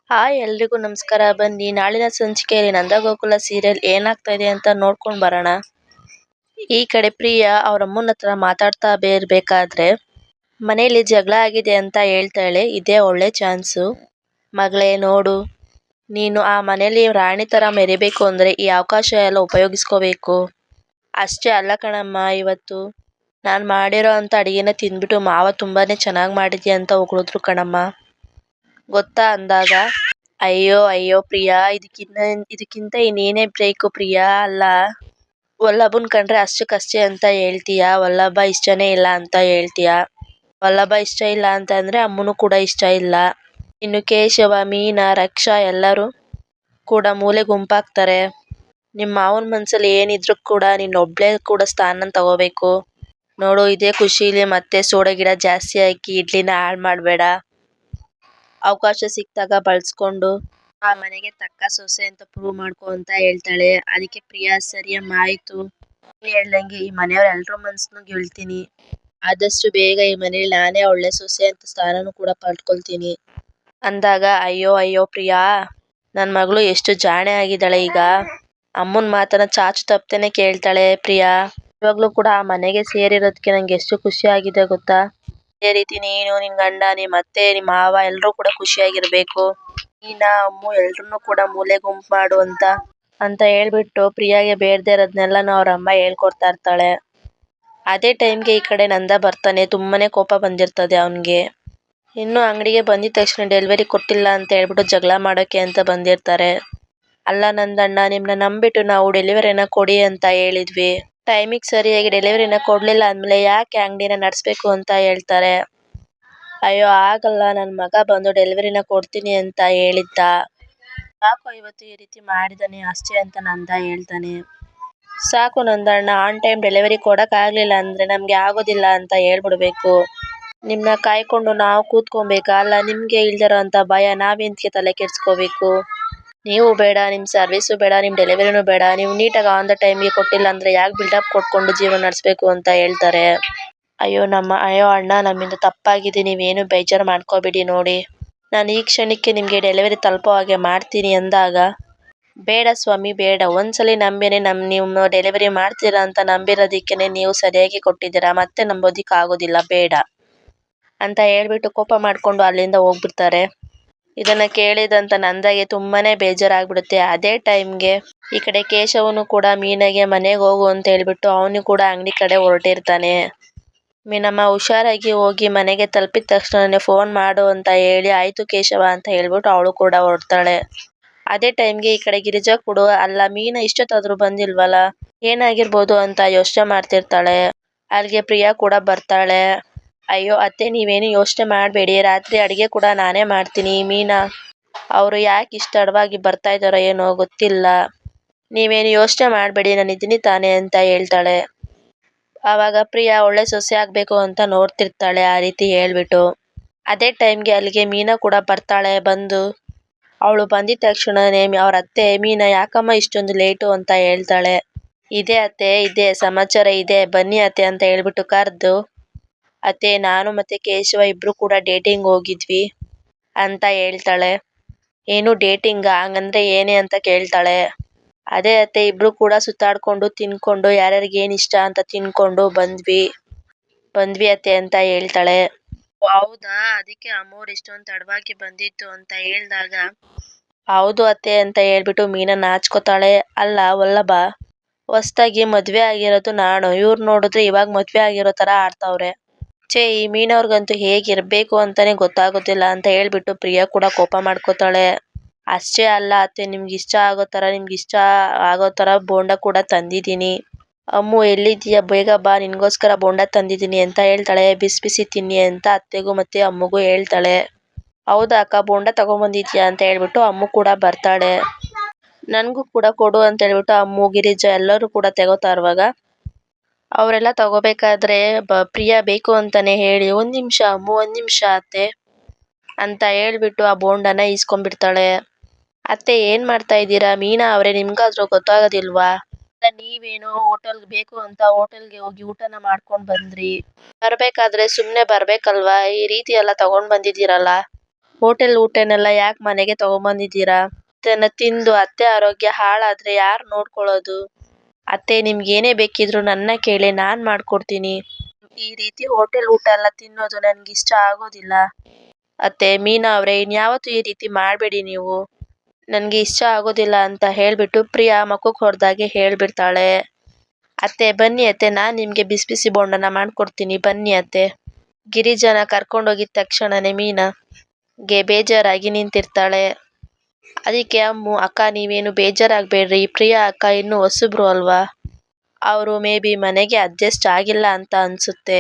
Hi ಎಲ್ರಿಗೂ ನಮಸ್ಕಾರ. ಬನ್ನಿ ನಾಳಿನ ಸಂಚಿಕೆಯಲ್ಲಿ ನಂದಗೋಕುಲ ಸೀರಿಯಲ್ ಏನಾಗ್ತಾ ಇದೆ ಅಂತ ನೋಡ್ಕೊಂಡು ಬರೋಣ. ಈ ಕಡೆ ಪ್ರಿಯಾ ಅವ್ರ ಅಮ್ಮನ ಹತ್ರ ಮಾತಾಡ್ತಾ ಇರ್ಬೇಕಾದ್ರೆ ಮನೇಲಿ ಜಗಳ ಆಗಿದೆ ಅಂತ ಹೇಳ್ತಾಳೆ. ಇದೇ ಒಳ್ಳೆ ಚಾನ್ಸು. ಮಗಳೇ ನೋಡು, ನೀನು ಆ ಮನೇಲಿ ರಾಣಿ ಥರ ಮೆರಿಬೇಕು ಅಂದರೆ ಈ ಅವಕಾಶ ಎಲ್ಲ ಉಪಯೋಗಿಸ್ಕೋಬೇಕು. ಅಷ್ಟೇ ಅಲ್ಲ ಕಣಮ್ಮ, ಇವತ್ತು ನಾನು ಮಾಡಿರೋ ಅಂಥ ಅಡುಗೆನ ತಿಂದ್ಬಿಟ್ಟು ಮಾವ ತುಂಬಾನೇ ಚೆನ್ನಾಗಿ ಮಾಡಿದ್ಯಾ ಅಂತ ಹೊಗಳಿದ್ರು ಕಣಮ್ಮ. ಗೊತ್ತಾ ಅಂದಾಗ, ಅಯ್ಯೋ ಅಯ್ಯೋ ಪ್ರಿಯಾ, ಇದಕ್ಕಿಂತ ಇನ್ನೇನೇ ಬೇಕು ಪ್ರಿಯಾ. ಅಲ್ಲ, ವಲ್ಲಭನ್ ಕಂಡ್ರೆ ಅಷ್ಟಕ್ಕಷ್ಟೇ ಅಂತ ಹೇಳ್ತೀಯಾ, ವಲ್ಲಭ ಇಷ್ಟನೇ ಇಲ್ಲ ಅಂತ ಹೇಳ್ತೀಯಾ. ವಲ್ಲಭ ಇಷ್ಟ ಇಲ್ಲ ಅಂತ ಅಂದ್ರೆ ಅಮ್ಮನೂ ಕೂಡ ಇಷ್ಟ ಇಲ್ಲ. ಇನ್ನು ಕೇಶವ, ಮೀನಾ, ರಕ್ಷಾ ಎಲ್ಲರೂ ಕೂಡ ಮೂಲೆ ಗುಂಪಾಗ್ತಾರೆ. ನಿಮ್ಮ ಮಾವನ ಮನ್ಸಲ್ಲಿ ಏನಿದ್ರು ಕೂಡ ನಿನ್ನೊಬ್ಳೇ ಕೂಡ ಸ್ಥಾನ ತಗೋಬೇಕು. ನೋಡು, ಇದೇ ಖುಷಿಲಿ ಮತ್ತೆ ಸೋಡಾ ಗಿಡ ಜಾಸ್ತಿ ಹಾಕಿ ಇಡ್ಲಿನ ಹಾಳು ಮಾಡಬೇಡ. ಅವಕಾಶ ಸಿಕ್ಕಿದಾಗ ಬಳಸ್ಕೊಂಡು ಆ ಮನೆಗೆ ತಕ್ಕ ಸೊಸೆ ಅಂತ ಪ್ರೂವ್ ಮಾಡ್ಕೊ ಅಂತ ಹೇಳ್ತಾಳೆ. ಅದಕ್ಕೆ ಪ್ರಿಯಾ, ಸರಿಯಮ್ಮ ಆಯ್ತು, ಹೇಳ್ದಂಗೆ ಈ ಮನೆಯವ್ರ ಎಲ್ರ ಮನ್ಸನ್ನು ಗೆಲ್ತೀನಿ. ಆದಷ್ಟು ಬೇಗ ಈ ಮನೇಲಿ ನಾನೇ ಒಳ್ಳೆ ಸೊಸೆ ಅಂತ ಸ್ಥಾನನೂ ಕೂಡ ಪಡ್ಕೊಳ್ತೀನಿ ಅಂದಾಗ, ಅಯ್ಯೋ ಅಯ್ಯೋ ಪ್ರಿಯಾ, ನನ್ನ ಮಗಳು ಎಷ್ಟು ಜಾಣೆ ಆಗಿದ್ದಾಳೆ. ಈಗ ಅಮ್ಮನ ಮಾತನ್ನ ಚಾಚು ತಪ್ಪದೇನೆ ಕೇಳ್ತಾಳೆ ಪ್ರಿಯಾ. ಇವಾಗ್ಲೂ ಕೂಡ ಆ ಮನೆಗೆ ಸೇರಿರೋದಕ್ಕೆ ನಂಗೆ ಎಷ್ಟು ಖುಷಿ ಆಗಿದೆ ಗೊತ್ತಾ. ಅದೇ ರೀತಿ ನೀನು, ನಿನ್ ಗಂಡ, ನಿಮ್ಮ ಅತ್ತೆ, ನಿಮ್ಮ ಮಾವ ಎಲ್ಲರೂ ಕೂಡ ಖುಷಿಯಾಗಿರ್ಬೇಕು. ನೀನಾ, ಅಮ್ಮು ಎಲ್ರನ್ನೂ ಕೂಡ ಮೂಲೆ ಗುಂಪು ಮಾಡು ಅಂತ ಹೇಳ್ಬಿಟ್ಟು ಪ್ರಿಯಾಗೆ ಬೇಡದೇ ಇರೋದ್ನೆಲ್ಲನೂ ಅವ್ರ ಅಮ್ಮ ಹೇಳ್ಕೊಡ್ತಾ ಇರ್ತಾಳೆ. ಅದೇ ಟೈಮ್ಗೆ ಈ ಕಡೆ ನಂದ ಬರ್ತಾನೆ. ತುಂಬಾನೇ ಕೋಪ ಬಂದಿರ್ತದೆ ಅವನಿಗೆ. ಇನ್ನು ಅಂಗಡಿಗೆ ಬಂದಿದ ತಕ್ಷಣ ಡೆಲಿವರಿ ಕೊಟ್ಟಿಲ್ಲ ಅಂತ ಹೇಳ್ಬಿಟ್ಟು ಜಗಳ ಮಾಡೋಕೆ ಅಂತ ಬಂದಿರ್ತಾರೆ. ಅಲ್ಲ ನಂದಣ್ಣ, ನಿಮ್ನ ನಂಬಿಟ್ಟು ನಾವು ಡೆಲಿವರಿನ ಕೊಡಿ ಅಂತ ಹೇಳಿದ್ವಿ. ಟೈಮಿಗೆ ಸರಿಯಾಗಿ ಡೆಲಿವರಿನ ಕೊಡ್ಲಿಲ್ಲ ಅಂದ್ಮೇಲೆ ಯಾಕೆ ಅಂಗಡಿನ ನಡೆಸ್ಬೇಕು ಅಂತ ಹೇಳ್ತಾರೆ. ಅಯ್ಯೋ ಆಗಲ್ಲ, ನನ್ನ ಮಗ ಬಂದು ಡೆಲಿವರಿನ ಕೊಡ್ತೀನಿ ಅಂತ ಹೇಳಿದ್ದ, ಸಾಕು ಇವತ್ತು ಈ ರೀತಿ ಮಾಡಿದಾನೆ ಅಷ್ಟೇ ಅಂತ ನಂದ ಹೇಳ್ತಾನೆ. ಸಾಕು ನಂದಣ್ಣ, ಆನ್ ಟೈಮ್ ಡೆಲಿವರಿ ಕೊಡೋಕ್ಕಾಗಲಿಲ್ಲ ಅಂದರೆ ನಮಗೆ ಆಗೋದಿಲ್ಲ ಅಂತ ಹೇಳ್ಬಿಡ್ಬೇಕು. ನಿಮ್ಮನ್ನ ಕಾಯ್ಕೊಂಡು ನಾವು ಕೂತ್ಕೊಬೇಕಾ? ಅಲ್ಲ, ನಿಮಗೆ ಇಲ್ದಿರೋ ಅಂಥ ಭಯ ನಾವೆಂತಕ್ಕೆ ತಲೆ ಕೆಡಿಸ್ಕೋಬೇಕು? ನೀವು ಬೇಡ, ನಿಮ್ಮ ಸರ್ವಿಸು ಬೇಡ, ನಿಮ್ಮ ಡೆಲಿವರಿನೂ ಬೇಡ. ನೀವು ನೀಟಾಗಿ ಆನ್ ದ ಟೈಮ್ಗೆ ಕೊಟ್ಟಿಲ್ಲ ಅಂದರೆ ಯಾಕೆ ಬಿಲ್ಡಪ್ ಕೊಟ್ಕೊಂಡು ಜೀವನ ನಡೆಸಬೇಕು ಅಂತ ಹೇಳ್ತಾರೆ. ಅಯ್ಯೋ ಅಣ್ಣ, ನಮ್ಮಿಂದ ತಪ್ಪಾಗಿದೆ, ನೀವೇನು ಬೇಜಾರು ಮಾಡ್ಕೋಬೇಡಿ. ನೋಡಿ, ನಾನು ಈ ಕ್ಷಣಕ್ಕೆ ನಿಮಗೆ ಡೆಲಿವರಿ ತಲುಪೋ ಹಾಗೆ ಮಾಡ್ತೀನಿ ಅಂದಾಗ, ಬೇಡ ಸ್ವಾಮಿ ಬೇಡ, ಒಂದ್ಸಲಿ ನಂಬೇನೆ ನೀವು ಡೆಲಿವರಿ ಮಾಡ್ತೀರಾ ಅಂತ ನಂಬಿರೋದಕ್ಕೇನೆ ನೀವು ಸರಿಯಾಗಿ ಕೊಟ್ಟಿದ್ದೀರಾ, ಮತ್ತೆ ನಂಬೋದಿಕ್ಕಾಗೋದಿಲ್ಲ, ಬೇಡ ಅಂತ ಹೇಳ್ಬಿಟ್ಟು ಕೋಪ ಮಾಡ್ಕೊಂಡು ಅಲ್ಲಿಂದ ಹೋಗ್ಬಿಡ್ತಾರೆ. ಇದನ್ನ ಕೇಳಿದಂತ ನಂದಾಗೆ ತುಂಬಾನೇ ಬೇಜಾರಾಗ್ಬಿಡುತ್ತೆ. ಅದೇ ಟೈಮ್ಗೆ ಈ ಕಡೆ ಕೇಶವನು ಕೂಡ ಮೀನಾಗೆ ಮನೆಗೆ ಹೋಗು ಅಂತ ಹೇಳ್ಬಿಟ್ಟು ಅವನು ಕೂಡ ಅಂಗಡಿ ಕಡೆ ಹೊರಟಿರ್ತಾನೆ. ಮೀನಮ್ಮ, ಹುಷಾರಾಗಿ ಹೋಗಿ, ಮನೆಗೆ ತಲುಪಿದ ತಕ್ಷಣ ಫೋನ್ ಮಾಡು ಅಂತ ಹೇಳಿ, ಆಯ್ತು ಕೇಶವ ಅಂತ ಹೇಳ್ಬಿಟ್ಟು ಅವಳು ಕೂಡ ಹೊರಡ್ತಾಳೆ. ಅದೇ ಟೈಮ್ಗೆ ಈ ಕಡೆ ಗಿರಿಜಾ ಕೂಡ, ಅಲ್ಲ ಮೀನಾ ಇಷ್ಟೊತ್ತಾದ್ರೂ ಬಂದಿಲ್ವಲ್ಲ, ಏನಾಗಿರ್ಬೋದು ಅಂತ ಯೋಚನೆ ಮಾಡ್ತಿರ್ತಾಳೆ. ಅಲ್ಲಿಗೆ ಪ್ರಿಯಾ ಕೂಡ ಬರ್ತಾಳೆ. ಅಯ್ಯೋ ಅತ್ತೆ, ನೀವೇನು ಯೋಚನೆ ಮಾಡಬೇಡಿ, ರಾತ್ರಿ ಅಡುಗೆ ಕೂಡ ನಾನೇ ಮಾಡ್ತೀನಿ. ಮೀನಾ ಅವರು ಯಾಕೆ ಇಷ್ಟು ತಡವಾಗಿ ಬರ್ತಾ ಇದ್ದಾರೋ ಏನೋ ಗೊತ್ತಿಲ್ಲ, ನೀವೇನು ಯೋಚನೆ ಮಾಡಬೇಡಿ, ನಾನು ಇದ್ದೀನಿ ತಾನೆ ಅಂತ ಹೇಳ್ತಾಳೆ. ಆವಾಗ ಪ್ರಿಯಾ ಒಳ್ಳೆ ಸೊಸೆ ಆಗಬೇಕು ಅಂತ ನೋಡ್ತಿರ್ತಾಳೆ ಆ ರೀತಿ ಹೇಳ್ಬಿಟ್ಟು. ಅದೇ ಟೈಮ್ಗೆ ಅಲ್ಲಿಗೆ ಮೀನಾ ಕೂಡ ಬರ್ತಾಳೆ. ಅವಳು ಬಂದಿದ ತಕ್ಷಣನೇ ಅವ್ರ ಅತ್ತೆ, ಮೀನಾ ಯಾಕಮ್ಮ ಇಷ್ಟೊಂದು ಲೇಟು ಅಂತ ಹೇಳ್ತಾಳೆ. ಇದೇ ಅತ್ತೆ, ಇದೇ ಸಮಾಚಾರ ಇದೆ, ಬನ್ನಿ ಅತ್ತೆ ಅಂತ ಹೇಳ್ಬಿಟ್ಟು ಕರೆದು, ಅತ್ತೆ ನಾನು ಮತ್ತೆ ಕೇಶವ ಇಬ್ರು ಕೂಡ ಡೇಟಿಂಗ್ ಹೋಗಿದ್ವಿ ಅಂತ ಹೇಳ್ತಾಳೆ. ಏನು ಡೇಟಿಂಗಾ? ಹಂಗಂದ್ರೆ ಏನೇ ಅಂತ ಕೇಳ್ತಾಳೆ. ಅದೇ ಅತ್ತೆ, ಇಬ್ರು ಕೂಡ ಸುತ್ತಾಡ್ಕೊಂಡು ತಿನ್ಕೊಂಡು ಯಾರ್ಯಾರಿಗೆ ಏನು ಇಷ್ಟ ಅಂತ ತಿನ್ಕೊಂಡು ಬಂದ್ವಿ ಅತ್ತೆ ಅಂತ ಹೇಳ್ತಾಳೆ. ಹೌದಾ, ಅದಕ್ಕೆ ಅಮ್ಮವ್ರು ಇಷ್ಟೊಂದು ತಡವಾಗಿ ಬಂದಿತ್ತು ಅಂತ ಹೇಳಿದಾಗ, ಹೌದು ಅತ್ತೆ ಅಂತ ಹೇಳ್ಬಿಟ್ಟು ಮೀನಾ ನಾಚ್ಕೋತಾಳೆ. ಅಲ್ಲ ವಲ್ಲಭ, ಹೊಸ್ದಾಗಿ ಮದ್ವೆ ಆಗಿರೋದು ನಾನು, ಇವ್ರು ನೋಡಿದ್ರೆ ಇವಾಗ ಮದ್ವೆ ಆಗಿರೋ ತರ ಆಡ್ತಾವ್ರೆ. ಈ ಮೀನವ್ರಿಗಂತೂ ಹೇಗಿರ್ಬೇಕು ಅಂತಾನೆ ಗೊತ್ತಾಗೋದಿಲ್ಲ ಅಂತ ಹೇಳ್ಬಿಟ್ಟು ಪ್ರಿಯಾ ಕೂಡ ಕೋಪ ಮಾಡ್ಕೋತಾಳೆ. ಅಷ್ಟೇ ಅಲ್ಲ ಅತ್ತೆ, ನಿಮ್ಗೆ ಇಷ್ಟ ಆಗೋ ತರ ಬೋಂಡ ಕೂಡ ತಂದಿದ್ದೀನಿ. ಅಮ್ಮು ಎಲ್ಲಿದ್ದೀಯಾ, ಬೇಗ ಬಾ, ನಿನ್ಗೋಸ್ಕರ ಬೋಂಡ ತಂದಿದ್ದೀನಿ ಅಂತ ಹೇಳ್ತಾಳೆ. ಬಿಸಿ ಬಿಸಿ ತಿನ್ನಿ ಅಂತ ಅತ್ತೆಗೂ ಮತ್ತೆ ಅಮ್ಮಗೂ ಹೇಳ್ತಾಳೆ. ಹೌದಾ ಅಕ್ಕ, ಬೋಂಡ ತಗೊಂಬಂದಿದ್ಯಾ ಅಂತ ಹೇಳ್ಬಿಟ್ಟು ಅಮ್ಮು ಕೂಡ ಬರ್ತಾಳೆ. ನನ್ಗೂ ಕೂಡ ಕೊಡು ಅಂತ ಹೇಳ್ಬಿಟ್ಟು ಅಮ್ಮು, ಗಿರಿಜಾ ಎಲ್ಲರೂ ಕೂಡ ತಗೋತಾ ಇರುವಾಗ, ಅವರೆಲ್ಲ ತಗೋಬೇಕಾದ್ರೆ ಪ್ರಿಯಾ ಬೇಕು ಅಂತಾನೆ ಹೇಳಿ, ಒಂದ್ ನಿಮಿಷ ಅಮ್ಮು, ಒಂದ್ ನಿಮಿಷ ಅತ್ತೆ ಅಂತ ಹೇಳ್ಬಿಟ್ಟು ಆ ಬೋಂಡನ ಈಸ್ಕೊಂಡ್ಬಿಡ್ತಾಳೆ. ಅತ್ತೆ ಏನ್ ಮಾಡ್ತಾ ಇದ್ದೀರಾ? ಮೀನಾ ಅವ್ರೆ, ನಿಮ್ಗಾದ್ರೂ ಗೊತ್ತಾಗೋದಿಲ್ವಾ? ನೀವೇನೋ ಹೋಟೆಲ್ ಬೇಕು ಅಂತ ಹೋಟೆಲ್ಗೆ ಹೋಗಿ ಊಟನ ಮಾಡ್ಕೊಂಡ್ ಬಂದ್ರಿ, ಬರ್ಬೇಕಾದ್ರೆ ಸುಮ್ನೆ ಬರ್ಬೇಕಲ್ವಾ? ಈ ರೀತಿ ಎಲ್ಲ ತಗೊಂಡ್ ಬಂದಿದ್ದೀರಲ್ಲ, ಹೋಟೆಲ್ ಊಟನೆಲ್ಲ ಯಾಕೆ ಮನೆಗೆ ತಗೊಂಬಂದಿದ್ದೀರಾ? ಇದನ್ನ ತಿಂದು ಅತ್ತೆ ಆರೋಗ್ಯ ಹಾಳಾದ್ರೆ ಯಾರು ನೋಡ್ಕೊಳ್ಳೋದು? ಅತ್ತೆ ನಿಮ್ಗೇನೇ ಬೇಕಿದ್ರು ನನ್ನ ಕೇಳಿ ನಾನ್ ಮಾಡ್ಕೊಡ್ತೀನಿ. ಈ ರೀತಿ ಹೋಟೆಲ್ ಊಟ ಎಲ್ಲ ತಿನ್ನೋದು ನನ್ಗಿಷ್ಟ ಆಗೋದಿಲ್ಲ. ಅತ್ತೆ ಮೀನಾ ಅವ್ರೆ ಇನ್ಯಾವತ್ತೂ ಈ ರೀತಿ ಮಾಡ್ಬೇಡಿ ನೀವು. ನನ್ಗೆ ಇಷ್ಟ ಆಗೋದಿಲ್ಲ ಅಂತ ಹೇಳ್ಬಿಟ್ಟು ಪ್ರಿಯಾ ಮಕ್ಕಕ್ಕೆ ಹೊಡೆದಾಗೆ ಹೇಳ್ಬಿಡ್ತಾಳೆ. ಅತ್ತೆ ಬನ್ನಿ ಅತ್ತೆ, ನಾನ್ ನಿಮ್ಗೆ ಬಿಸಿ ಬಿಸಿ ಬೋಂಡನ ಮಾಡ್ಕೊಡ್ತೀನಿ ಬನ್ನಿ ಅತ್ತೆ. ಗಿರಿಜಾನ ಕರ್ಕೊಂಡೋಗಿದ ತಕ್ಷಣನೇ ಮೀನಾಗೆ ಬೇಜಾರಾಗಿ ನಿಂತಿರ್ತಾಳೆ. ಅದಕ್ಕೆ ಅಮ್ಮು, ಅಕ್ಕ ನೀವೇನು ಬೇಜಾರಾಗ್ಬೇಡ್ರಿ, ಪ್ರಿಯಾ ಅಕ್ಕ ಇನ್ನೂ ಹೊಸಬ್ರು ಅಲ್ವಾ, ಅವರು ಮೇ ಬಿ ಮನೆಗೆ ಅಡ್ಜಸ್ಟ್ ಆಗಿಲ್ಲ ಅಂತ ಅನ್ಸುತ್ತೆ.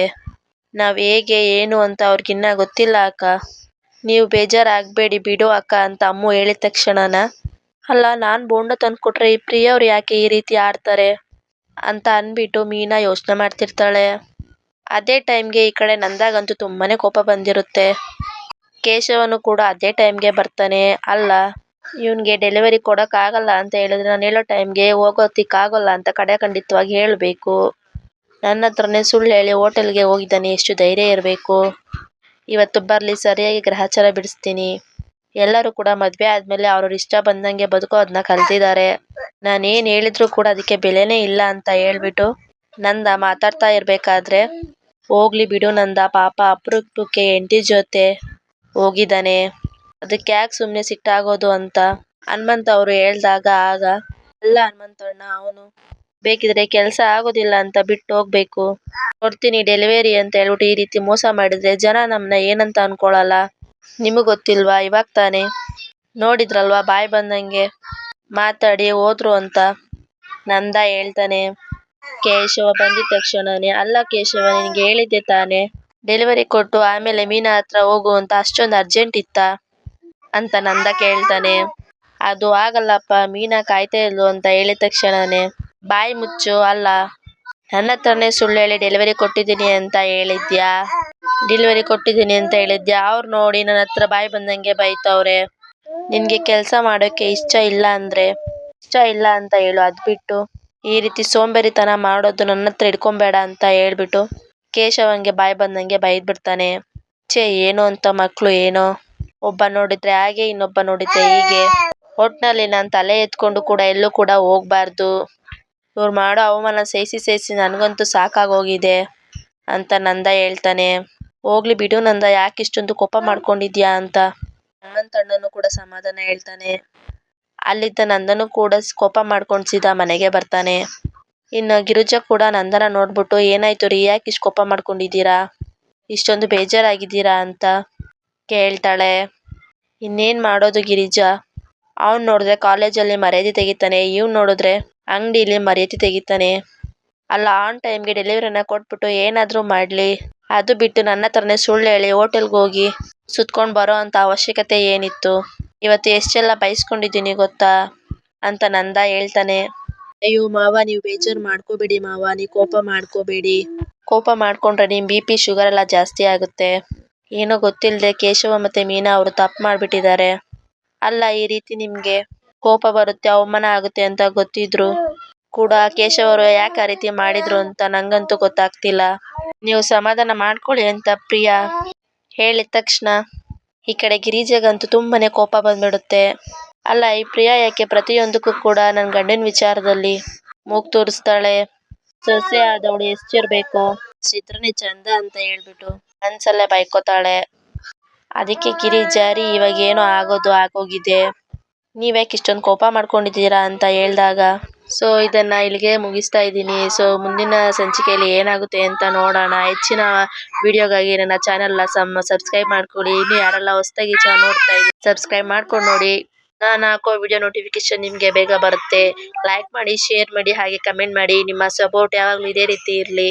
ನಾವ್ ಹೇಗೆ ಏನು ಅಂತ ಅವ್ರಿಗಿನ್ನ ಗೊತ್ತಿಲ್ಲ ಅಕ್ಕ, ನೀವು ಬೇಜಾರಾಗ್ಬೇಡಿ ಬಿಡು ಅಕ್ಕ ಅಂತ ಅಮ್ಮು ಹೇಳಿದ ತಕ್ಷಣನ ಅಲ್ಲ ನಾನ್ ಬೋಂಡ ತಂದ್ಕೊಟ್ರೆ ಈ ಪ್ರಿಯಾ ಅವ್ರು ಯಾಕೆ ಈ ರೀತಿ ಆಡ್ತಾರೆ ಅಂತ ಅನ್ಬಿಟ್ಟು ಮೀನಾ ಯೋಚನೆ ಮಾಡ್ತಿರ್ತಾಳೆ. ಅದೇ ಟೈಮ್ಗೆ ಈ ಕಡೆ ನಂದಾಗಂತೂ ತುಂಬಾನೇ ಕೋಪ ಬಂದಿರುತ್ತೆ. ಕೇಶವನು ಕೂಡ ಅದೇ ಟೈಮ್ಗೆ ಬರ್ತಾನೆ. ಅಲ್ಲ ಇವನ್ಗೆ ಡೆಲಿವರಿ ಕೊಡಕ್ ಆಗಲ್ಲ ಅಂತ ಹೇಳಿದ್ರೆ ನಾನು ಹೇಳೋ ಟೈಮ್ಗೆ ಹೋಗೋತಿಕ್ಕಾಗಲ್ಲ ಅಂತ ಖಂಡಿತವಾಗಿ ಹೇಳ್ಬೇಕು. ನನ್ನ ಹತ್ರನೇ ಸುಳ್ಳು ಹೇಳಿ ಹೋಟೆಲ್ಗೆ ಹೋಗಿದ್ದಾನೆ, ಎಷ್ಟು ಧೈರ್ಯ ಇರಬೇಕು. ಇವತ್ತು ಬರ್ಲಿ, ಸರಿಯಾಗಿ ಗ್ರಹಚಾರ ಬಿಡಿಸ್ತೀನಿ. ಎಲ್ಲರೂ ಕೂಡ ಮದ್ವೆ ಆದ್ಮೇಲೆ ಅವ್ರವ್ರ ಇಷ್ಟ ಬಂದಂಗೆ ಬದುಕೋದನ್ನ ಕಲ್ತಿದ್ದಾರೆ. ನಾನೇನ್ ಹೇಳಿದ್ರು ಕೂಡ ಅದಕ್ಕೆ ಬೆಲೆನೇ ಇಲ್ಲ ಅಂತ ಹೇಳ್ಬಿಟ್ಟು ನಂದ ಮಾತಾಡ್ತಾ ಇರ್ಬೇಕಾದ್ರೆ, ಹೋಗ್ಲಿ ಬಿಡು ನಂದ ಪಾಪ ಅಪರೂಪಕ್ಕೆ ಹೆಂಡತಿ ಜೊತೆ ಹೋಗಿದ್ದಾನೆ, ಅದಕ್ಕೆ ಯಾಕೆ ಸುಮ್ನೆ ಸಿಟ್ಟಾಗೋದು ಅಂತ ಹನುಮಂತ ಅವರು ಹೇಳ್ದಾಗ, ಆಗ ಅಲ್ಲ ಹನುಮಂತಣ್ಣ, ಅವನು ಬೇಕಿದ್ರೆ ಕೆಲ್ಸ ಆಗೋದಿಲ್ಲ ಅಂತ ಬಿಟ್ಟು ಹೋಗ್ಬೇಕು, ಕೊಡ್ತೀನಿ ಡೆಲಿವರಿ ಅಂತ ಹೇಳ್ಬಿಟ್ಟು ಈ ರೀತಿ ಮೋಸ ಮಾಡಿದ್ರೆ ಜನ ನಮ್ನ ಏನಂತ ಅನ್ಕೊಳಲ್ಲ, ನಿಮಗ್ ಗೊತ್ತಿಲ್ವಾ, ಇವಾಗ ತಾನೆ ನೋಡಿದ್ರಲ್ವಾ ಬಾಯ್ ಬಂದಂಗೆ ಮಾತಾಡಿ ಹೋದ್ರು ಅಂತ ನಂದ ಹೇಳ್ತಾನೆ. ಕೇಶವ ಬಂದಿದ ತಕ್ಷಣನೇ, ಅಲ್ಲ ಕೇಶವ ನಿನ್ಗೆ ಹೇಳಿದ್ದೆ ತಾನೆ ಡೆಲಿವರಿ ಕೊಟ್ಟು ಆಮೇಲೆ ಮೀನಾ ಹತ್ರ ಹೋಗು ಅಂತ, ಅಷ್ಟೊಂದು ಅರ್ಜೆಂಟ್ ಇತ್ತ ಅಂತ ನಂದ ಕೇಳ್ತಾನೆ. ಅದು ಆಗಲ್ಲಪ್ಪ, ಮೀನಾ ಕಾಯ್ತಾ ಇದ್ಲು ಅಂತ ಹೇಳಿದ ತಕ್ಷಣನೇ ಬಾಯಿ ಮುಚ್ಚು, ಅಲ್ಲ ನನ್ನ ಹತ್ರನೇ ಸುಳ್ಳು ಹೇಳಿ ಡೆಲಿವರಿ ಕೊಟ್ಟಿದ್ದೀನಿ ಅಂತ ಹೇಳಿದ್ಯಾ, ಅವ್ರು ನೋಡಿ ನನ್ನ ಹತ್ರ ಬಾಯಿ ಬಂದಂಗೆ ಬೈತವ್ರೆ. ನಿನ್ಗೆ ಕೆಲ್ಸ ಮಾಡೋಕೆ ಇಷ್ಟ ಇಲ್ಲ ಅಂತ ಹೇಳು, ಅದ್ಬಿಟ್ಟು ಈ ರೀತಿ ಸೋಂಬೇರಿತನ ಮಾಡೋದು ನನ್ನ ಹತ್ರ ಇಟ್ಕೊಂಬೇಡ ಅಂತ ಹೇಳ್ಬಿಟ್ಟು ಕೇಶವಂಗೆ ಬಾಯಿ ಬಂದಂಗೆ ಬೈದ್ ಬಿಡ್ತಾನೆ. ಏನೋ ಅಂತ ಮಕ್ಳು, ಏನೋ ಒಬ್ಬ ನೋಡಿದ್ರೆ ಹಾಗೆ ಇನ್ನೊಬ್ಬ ನೋಡಿದ್ರೆ ಹೀಗೆ, ಒಟ್ನಲ್ಲಿ ನಾನ್ ತಲೆ ಎತ್ಕೊಂಡು ಕೂಡ ಎಲ್ಲೂ ಕೂಡ ಹೋಗ್ಬಾರ್ದು, ಇವ್ರು ಮಾಡೋ ಅವಮಾನ ಸಹಿಸಿ ನನ್ಗಂತೂ ಸಾಕಾಗೋಗಿದೆ ಅಂತ ನಂದ ಹೇಳ್ತಾನೆ. ಹೋಗ್ಲಿ ಬಿಡು ನಂದ, ಯಾಕೆ ಇಷ್ಟೊಂದು ಕೋಪ ಮಾಡ್ಕೊಂಡಿದ್ಯಾ ಅಂತ ಹನುಮಂತಣ್ಣನು ಕೂಡ ಸಮಾಧಾನ ಹೇಳ್ತಾನೆ. ಅಲ್ಲಿದ್ದ ನಂದನು ಕೂಡ ಕೋಪ ಮಾಡ್ಕೊಂಡು ಸೀದಾ ಮನೆಗೆ ಬರ್ತಾನೆ. ಇನ್ನು ಗಿರಿಜಾ ಕೂಡ ನಂದನ ನೋಡ್ಬಿಟ್ಟು, ಏನಾಯ್ತು ರೀ, ಯಾಕೆ ಇಷ್ಟು ಕೋಪ ಮಾಡ್ಕೊಂಡಿದ್ದೀರಾ, ಇಷ್ಟೊಂದು ಬೇಜಾರಾಗಿದ್ದೀರಾ ಅಂತ ಕೇಳ್ತಾಳೆ. ಇನ್ನೇನ್ ಮಾಡೋದು ಗಿರಿಜಾ, ಅವ್ನ್ ನೋಡಿದ್ರೆ ಕಾಲೇಜಲ್ಲಿ ಮರ್ಯಾದೆ ತೆಗಿತಾನೆ, ಇವ್ನ್ ನೋಡಿದ್ರೆ ಅಂಗಡಿಲಿ ಮರ್ಯಾದೆ ತೆಗಿತಾನೆ. ಅಲ್ಲ ಆನ್ ಟೈಮ್ಗೆ ಡೆಲಿವರಿನ ಕೊಟ್ಬಿಟ್ಟು ಏನಾದ್ರೂ ಮಾಡ್ಲಿ, ಅದು ಬಿಟ್ಟು ನನ್ನ ಹತ್ರನೇ ಸುಳ್ಳು ಹೇಳಿ ಹೋಟೆಲ್ಗೆ ಹೋಗಿ ಸುತ್ಕೊಂಡ್ ಬರೋ ಅಂತ ಅವಶ್ಯಕತೆ ಏನಿತ್ತು, ಇವತ್ತು ಎಷ್ಟೆಲ್ಲ ಬೈಸ್ಕೊಂಡಿದ್ದೀನಿ ಗೊತ್ತಾ ಅಂತ ನಂದ ಹೇಳ್ತಾನೆ. ಅಯ್ಯೋ ಮಾವ, ನೀವು ಬೇಜಾರು ಮಾಡ್ಕೋಬೇಡಿ ಮಾವ, ನೀವು ಕೋಪ ಮಾಡ್ಕೊಂಡ್ರೆ ನಿಮ್ BP ಶುಗರ್ ಎಲ್ಲ ಜಾಸ್ತಿ ಆಗುತ್ತೆ. ಏನೋ ಗೊತ್ತಿಲ್ಲದೆ ಕೇಶವ ಮತ್ತೆ ಮೀನಾ ಅವರು ತಪ್ಪು ಮಾಡ್ಬಿಟ್ಟಿದ್ದಾರೆ. ಅಲ್ಲ ಈ ರೀತಿ ನಿಮ್ಗೆ ಕೋಪ ಬರುತ್ತೆ, ಅವಮಾನ ಆಗುತ್ತೆ ಅಂತ ಗೊತ್ತಿದ್ರು ಕೂಡ ಕೇಶವ ಅವರು ಯಾಕೆ ಆ ರೀತಿ ಮಾಡಿದ್ರು ಅಂತ ನಂಗಂತೂ ಗೊತ್ತಾಗ್ತಿಲ್ಲ. ನೀವು ಸಮಾಧಾನ ಮಾಡ್ಕೊಳ್ಳಿ ಅಂತ ಪ್ರಿಯಾ ಹೇಳಿದ ತಕ್ಷಣ ಈ ಕಡೆ ಗಿರಿಜೆಗಂತೂ ತುಂಬಾನೇ ಕೋಪ ಬಂದ್ಬಿಡುತ್ತೆ. ಅಲ್ಲ ಈ ಪ್ರಿಯಾ ಯಾಕೆ ಪ್ರತಿಯೊಂದಕ್ಕೂ ಕೂಡ ನನ್ನ ಗಂಡನ ವಿಚಾರದಲ್ಲಿ ಮೂಗ್ ತೋರಿಸ್ತಾಳೆ, ಸೊಸೆ ಆದವಳು ಎಷ್ಟಿರ್ಬೇಕು, ಚಿತ್ರನೇ ಚಂದ ಅಂತ ಹೇಳ್ಬಿಟ್ಟು ಮನ್ಸಲ್ಲೇ ಬೈಕೋತಾಳೆ. ಅದಕ್ಕೆ ಗಿರಿಜಾರಿ, ಇವಾಗ ಏನೋ ಆಗೋದು ಆಗೋಗಿದೆ, ನೀವ್ಯಾಕೆ ಇಷ್ಟೊಂದು ಕೋಪ ಮಾಡ್ಕೊಂಡಿದ್ದೀರಾ ಅಂತ ಹೇಳ್ದಾಗ, ಸೊ ಇದನ್ನ ಇಲ್ಲಿಗೆ ಮುಗಿಸ್ತಾ ಇದ್ದೀನಿ. ಸೊ ಮುಂದಿನ ಸಂಚಿಕೆಯಲ್ಲಿ ಏನಾಗುತ್ತೆ ಅಂತ ನೋಡೋಣ. ಹೆಚ್ಚಿನ ವಿಡಿಯೋಗಾಗಿ ನನ್ನ ಚಾನೆಲ್ನ ಸಬ್ಸ್ಕ್ರೈಬ್ ಮಾಡ್ಕೊಳ್ಳಿ. ಇನ್ನು ಯಾರೆಲ್ಲ ಹೊಸದಾಗಿ ನೋಡ್ತಾ ಇದ್ದೀವಿ ಸಬ್ಸ್ಕ್ರೈಬ್ ಮಾಡ್ಕೊಂಡು ನೋಡಿ. ನಾನು ಹಾಕೋ ವಿಡಿಯೋ ನೋಟಿಫಿಕೇಶನ್ ನಿಮಗೆ ಬೇಗ ಬರುತ್ತೆ. ಲೈಕ್ ಮಾಡಿ, ಶೇರ್ ಮಾಡಿ, ಹಾಗೆ ಕಮೆಂಟ್ ಮಾಡಿ. ನಿಮ್ಮ ಸಪೋರ್ಟ್ ಯಾವಾಗಲೂ ಇದೇ ರೀತಿ ಇರಲಿ.